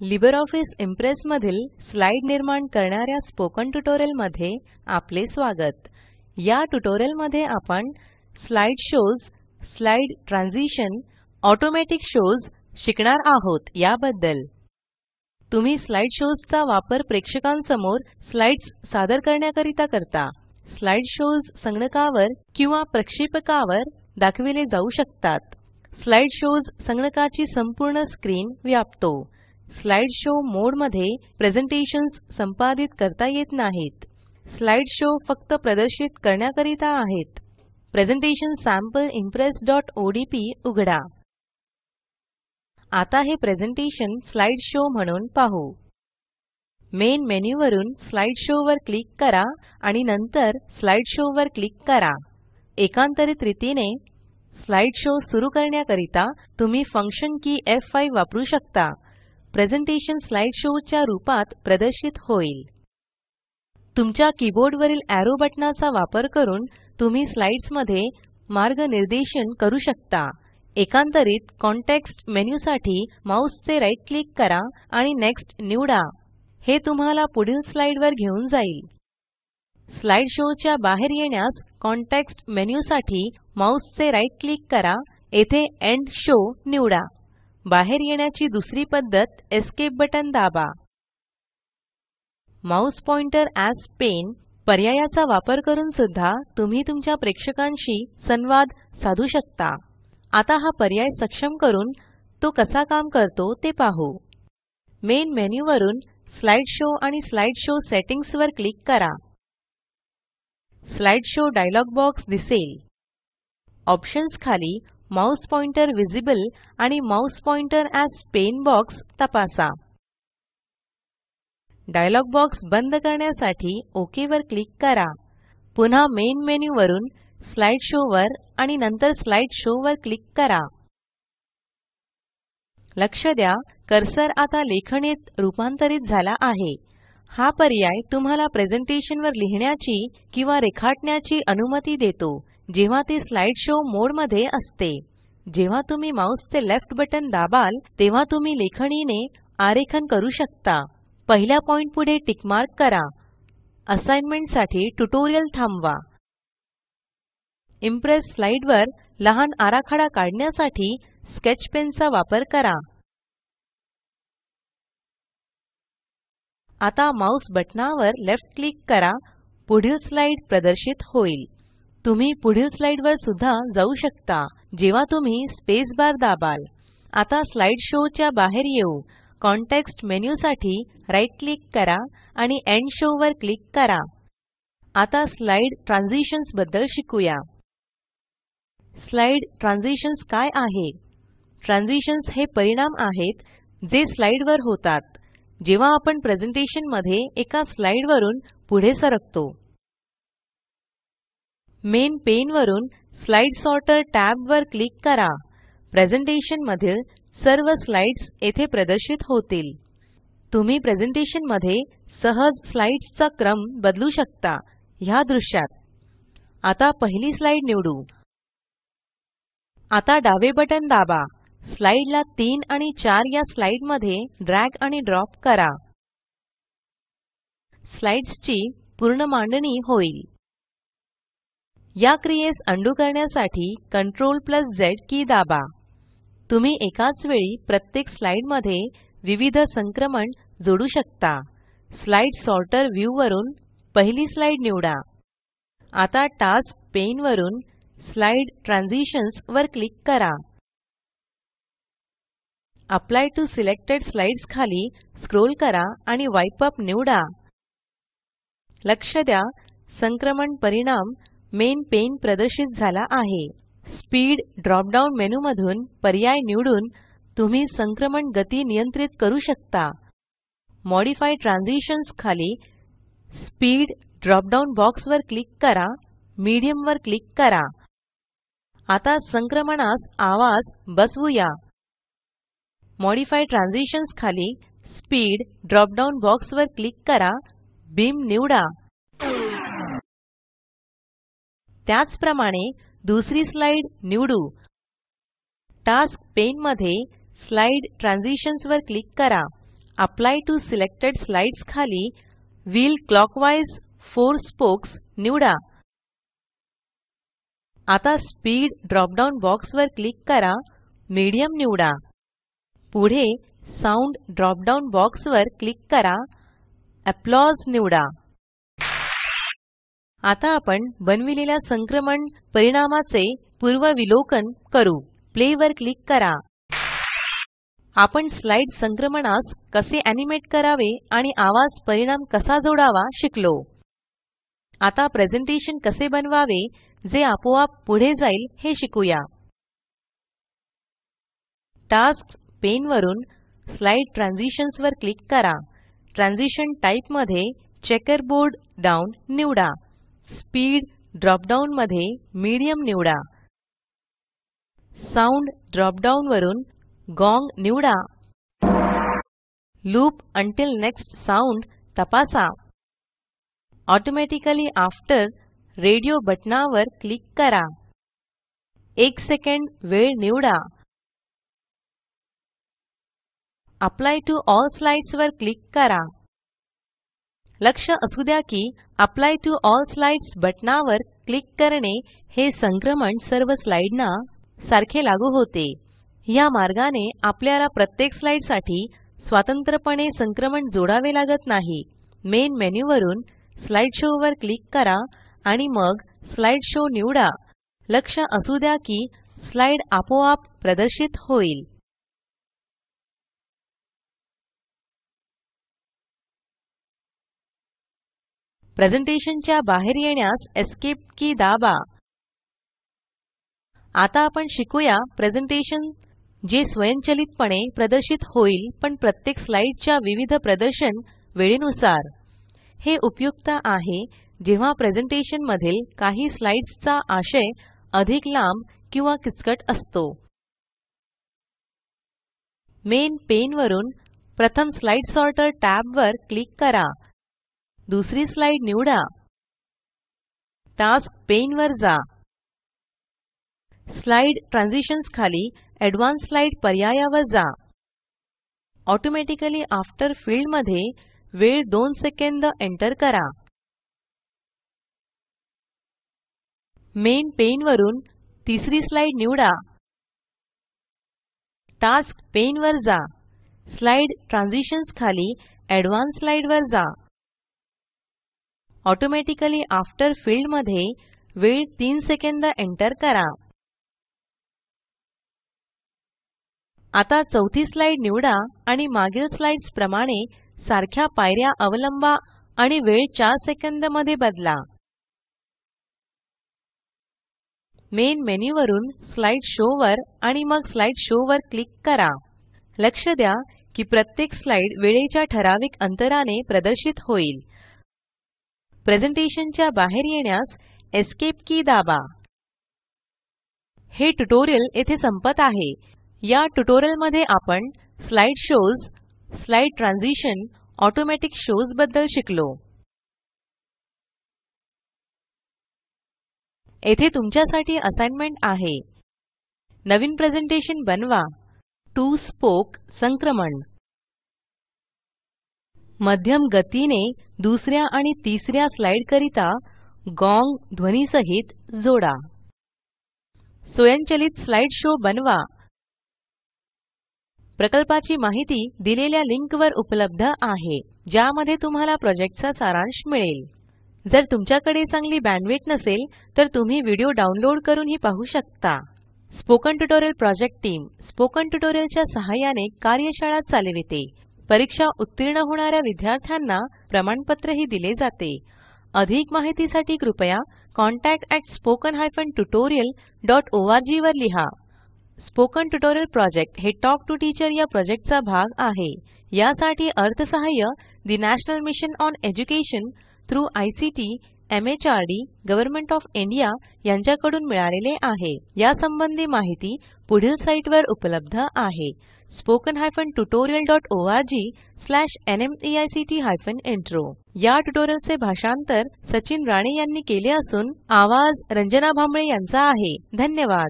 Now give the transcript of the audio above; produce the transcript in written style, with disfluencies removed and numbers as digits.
LibreOffice impress मधील slide निर्माण करणाऱ्या स्पोकन ट्युटोरियल मध्ये आपले स्वागत. या ट्युटोरियल मध्ये आपण slide shows, slide transition, automatic shows शिकणार आहोत. याबद्दल तुम्ही स्लाइड शोज चा वापर प्रेक्षकांसमोर स्लाइड्स सादर करण्याकरिता करता. स्लाइड शोज संगणकावर किंवा प्रक्षेपकावर दाखविले जाऊ शकतात. स्लाइड शोज संगणकाची संपूर्ण स्क्रीन व्यापतो. स्लाइड शो मोड मध्ये प्रेझेंटेशन्स संपादित करता येत नाहीत. स्लाइड शो फक्त प्रदर्शित करण्याकरिता आहेत. प्रेझेंटेशन सॅम्पल impressओडीपी उघडा. आता हे प्रेझेंटेशन स्लाइड शो म्हणून पाहू. मेन मेन्यू वरून स्लाइड शो वर क्लिक करा आणि नंतर स्लाइड शो वर क्लिक करा. एकांतरित रीतीने स्लाइड शो सुरू करण्याकरिता तुम्ही फंक्शन की F5 वापरू शकता. प्रेझेंटेशन स्लाइड शो च्या रूपात प्रदर्शित होईल. तुमच्या कीबोर्ड वरील एरो बटनाचा वापर करून तुम्ही स्लाइड्स मध्ये मार्गनिर्देशन करू शकता. एकांतरित कॉन्टेक्स्ट मेन्यू साठी माउस चे राइट क्लिक करा आणि नेक्स्ट निवडा. हे तुम्हाला पुढील स्लाइड वर घेऊन जाईल. स्लाइड शो च्या बाहेर येण्यास कॉन्टेक्स्ट मेन्यू साठी माउस चे राइट क्लिक करा. येथे एंड शो निवडा. बाहेर येण्याची दुसरी पद्धत एस्केप बटन दाबा. माउस पॉइंटर एएस पेन पर्यायाचा वापर करून सुद्धा तुम्ही तुमच्या प्रेक्षकांशी संवाद साधू शकता. आता हा पर्याय सक्षम करून तो कसा काम करतो ते पाहू. मेन मेन्यू वरून स्लाइड शो आणि स्लाइड शो सेटिंग्ज वर क्लिक करा. स्लाइड शो डायलॉग बॉक्स दिसेल. ऑप्शन्स खाली माउस पॉइंटर विजिबल आणि mouse pointer as pen box तपासा. डायलॉग बॉक्स बंद करण्यासाठी ओक वर क्लिक करा. पुन्हा मेन मेन्यू वरून स्लाइड शो वर आणि नंतर स्लाइड शो वर क्लिक करा. लक्ष द्या, कर्सर आता लेखणीत रूपांतरित झाला आहे. हा पर्याय तुम्हाला प्रेझेंटेशन वर लिहिण्याची किंवा रेखाटण्याची अनुमती देतो जेव्हा ते स्लाइड शो मोड मध्ये असते. जेव्हा तुम्ही माउस चे लेफ्ट बटन दाबाल तेव्हा तुम्ही लेखणीने आरेखन करू शकता. पहिल्या पॉइंट पुढे टिक मार्क करा. असाइनमेंट साठी ट्युटोरियल थांबवा. इम्प्रेस स्लाइड वर लहान आराखडा काढण्यासाठी स्केच पेन चा वापर करा. आता माउस बटनावर लेफ्ट क्लिक करा. पुढील स्लाइड प्रदर्शित होईल. तुम्ही पुढील स्लाइड वर सुद्धा जाऊ शकता जेव्हा तुम्ही स्पेस बार दाबाल. आता स्लाइड शो च्या बाहेर येऊ. कॉन्टेक्स्ट मेन्यू साठी राइट क्लिक करा आणि एंड शो वर क्लिक करा. आता स्लाइड ट्रान्झिशन्स बद्दल शिकूया. स्लाइड ट्रान्झिशन्स काय आहे? ट्रान्झिशन्स हे परिणाम आहेत जे स्लाइड वर होतात जेव्हा आपण प्रेझेंटेशन मध्ये एका स्लाइड वरून पुढे सरकतो. मेन पेन वरून स्लाइड सॉर्टर टॅब वर क्लिक करा. प्रेझेंटेशन मधील सर्व स्लाइड्स येथे प्रदर्शित होतील. तुम्ही प्रेझेंटेशन मध्ये सहज स्लाइड्स चा क्रम बदलू शकता. ह्या दृश्यात आता पहिली स्लाइड निवडू. आता डावे बटन दाबा. स्लाइड ला 3 आणि 4 या स्लाइड मध्ये ड्रॅग आणि ड्रॉप करा. स्लाइड्स ची पूर्ण मांडणी होईल. या क्रियेस अंडू करण्यासाठी Ctrl+Z की दाबा. तुम्ही एकाच वेळी प्रत्येक स्लाइड मध्ये विविध संक्रमण जोडू शकता. स्लाइड सॉर्टर व्ह्यू वरून पहिली स्लाइड निवडा. आता टास्क पेन वरून स्लाइड ट्रान्झिशन्स वर क्लिक करा. अप्लाय टीओ सिलेक्टेड स्लाईड्स खाली स्क्रोल करा आणि वाइप अप निवडा. लक्ष द्या, संक्रमण परिणाम मेन पेन प्रदर्शित झाला आहे. स्पीड ड्रॉप डाउन मेनू मधून पर्याय निवडून तुम्ही संक्रमण गती नियंत्रित करू शकता. मॉडिफाय ट्रान्झिशन्स खाली स्पीड ड्रॉप डाउन बॉक्स वर क्लिक करा. मीडियम वर क्लिक करा. आता संक्रमणास आवाज बसवूया. मॉडिफाय ट्रान्झिशन्स खाली स्पीड ड्रॉप डाउन बॉक्स वर क्लिक करा. बीम निवडा. त्याचप्रमाणे दुसरी स्लाइड निवडू. टास्क पेन मध्ये स्लाइड ट्रान्झिशन्स वर क्लिक करा अप्लाय टीओ सिलेक्टेड स्लाईड्स खाली व्हील क्लॉकवाईज 4 स्पोक्स निवडा. आता स्पीड ड्रॉप डाउन बॉक्स वर क्लिक करा, मीडियम निवडा. पुढे साउंड ड्रॉप डाउन बॉक्स वर क्लिक करा, अप्लॉज निवडा. आता आपण बनविलेल्या संक्रमण परिणामाचे पूर्वविलोकन करू. प्ले वर क्लिक करा. आपण स्लाइड संक्रमणास कसे एनिमेट करावे आणि आवाज परिणाम कसा जोडावा शिकलो. आता प्रेझेंटेशन कसे बनवावे जे आपोआप पुढे जाईल हे शिकूया. टास्क्स पेन वरून स्लाइड ट्रान्झिशन्स वर क्लिक करा. ट्रान्झिशन टाइप मध्ये चेकरबोर्ड डाउन निवडा. स्पीड ड्रॉप डाउन मध्ये मीडियम निवडा. साउंड ड्रॉप डाउन वरून गोंग निवडा. लूप अंटिल नेक्स्ट साउंड तपासा. ऑटोमॅटिकली आफ्टर रेडिओ बटनावर क्लिक करा. 1 सेकंड वेळ निवडा. अप्लाय टू ऑल स्लाइड्स वर क्लिक करा. लक्ष असू द्या की अप्लाय टू ऑल स्लाइड्स बटनावर क्लिक करणे हे संक्रमण सर्व स्लाइडना सारखे लागू होते. या मार्गाने आपल्याला प्रत्येक स्लाइड साठी स्वतंत्रपणे संक्रमण जोडावे लागत नाही. मेन मेन्यू वरून स्लाइड शो वर क्लिक करा आणि मग स्लाइड शो निवडा. लक्ष असू द्या की स्लाइड आपोआप प्रदर्शित होईल. प्रेझेंटेशनच्या बाहेर येण्यास एस्केप की दाबा. आता आपण शिकूया प्रेझेंटेशन जे स्वयंचलितपणे प्रदर्शित होईल पण प्रत्येक स्लाइडच्या विविध प्रदर्शन वेळेनुसार. हे उपयुक्त आहे जेव्हा प्रेझेंटेशन मधील काही स्लाइड्सचा आशय अधिक लांब किंवा किचकट असतो. मेन पेन वरून प्रथम स्लाइड सॉर्टर टॅब वर क्लिक करा. दुसरी स्लाइड निवडा. टास्क पेन वर जा. स्लाइड ट्रान्झिशन्स खाली एडवान्स स्लाइड पर्यायावर जा. ऑटोमॅटिकली आफ्टर फील्ड मध्ये वेळ 2 सेकंद एंटर करा. मेन पेन वरून तिसरी स्लाइड निवडा. टास्क पेन वर जा. स्लाइड ट्रान्झिशन्स खाली एडवान्स स्लाइड वर जा. ऑटोमॅटिकली आफ्टर फील्ड मध्ये वेळ 3 सेकंद एंटर करा. आता चौथी स्लाइड निवडा आणि मागील स्लाइड्स प्रमाणे सारख्या पायऱ्या अवलंबा आणि वेळ 4 सेकंद मध्ये बदला. मेन मेन्यू वरून स्लाइड शो वर आणि मग स्लाइड शो वर क्लिक करा. लक्ष द्या की प्रत्येक स्लाइड वेळेच्या ठराविक अंतराने प्रदर्शित होईल. प्रेझेंटेशनच्या बाहेर येण्यास एस्केप की दाबा. हे ट्यूटोरियल येथे संपत आहे. या ट्यूटोरियल मध्ये आपण slide shows, slide transition, automatic shows बद्दल शिकलो. येथे तुमच्यासाठी असाइनमेंट आहे. नवीन प्रेझेंटेशन बनवा. 2 स्पोक संक्रमण. मध्यम गतीने दुसऱ्या आणि तिसऱ्या स्लाइड करिता गोंग ध्वनी सहित जोडा. स्वयंचलित स्लाइड शो बनवा. प्रकल्पाची माहिती दिलेल्या लिंक वर उपलब्ध आहे ज्यामध्ये तुम्हाला प्रोजेक्टचा सारांश मिळेल. जर तुमच्याकडे चांगली बँडविड्थ नसेल तर तुम्ही व्हिडिओ डाउनलोड करून ही पाहू शकता. Spoken tutorial project team spoken ट्युटोरियलच्या सहाय्याने कार्यशाळा चालविते. परीक्षा उत्तीर्ण होणाऱ्या विद्यार्थ्यांना प्रमाणपत्रही दिले जाते. अधिक माहितीसाठी कृपया contact@spoken-tutorial.org वर लिहा. स्पोकन ट्युटोरियल प्रोजेक्ट हे टॉक टू टीचर या प्रोजेक्टचा भाग आहे. यासाठी अर्थसहाय्य the national mission on education through ICT MHRD government of India यांच्याकडून मिळालेले आहे. यासंबंधी माहिती पुढील साईटवर उपलब्ध आहे. spoken-tutorial.org/nmeict-intro. या ट्युटोरियलचे भाषांतर सचिन राणे यांनी केले असून आवाज रंजना भांबळे यांचा आहे. धन्यवाद.